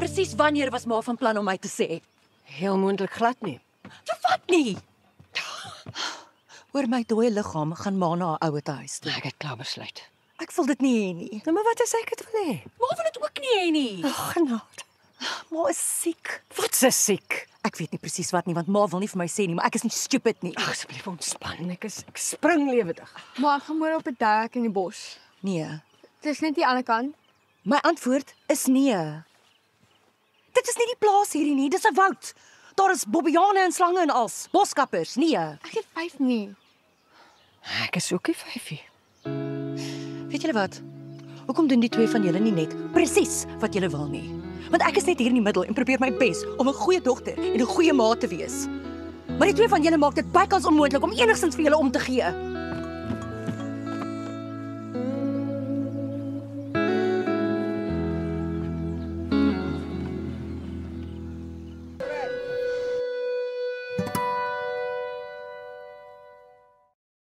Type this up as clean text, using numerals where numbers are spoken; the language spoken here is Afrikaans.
Presies wanneer was ma van plan om my te sê? Heel moontlik glad nie. Vir wat nie? Oor my dooie liggaam gaan ma na haar ouer huis toe. Ek het klaar besluit. Ek wil dit nie hê nie. Nou, maar wat as ek dit wil hê? Ma wil dit ook nie hê nie. Genade. Ma is siek. Wat se siek? Ek weet nie presies wat nie, want ma wil nie vir my sê nie, maar ek is nie stupid nie. Ag, asseblief ontspan. Ek spring lewendig. Maar ek gaan môre op 'n dek in die bos. Nee. Dis net die ander kant. My antwoord is nee. Dit is nie die plaas hierdie nie, dis 'n woud. Daar is bobbejane en slange en als. Boskappers, nee. Ek het 5 nie. Ek is ook nie 5 nie. Weet julle wat? Hoekom doen die twee van julle nie net presies wat julle wil nie? Want ek is net hier in die middel en probeer my bes om 'n goeie dogter en 'n goeie ma te wees. Maar die twee van julle maak dit bykans onmoontlik om enigstens vir julle om te gee.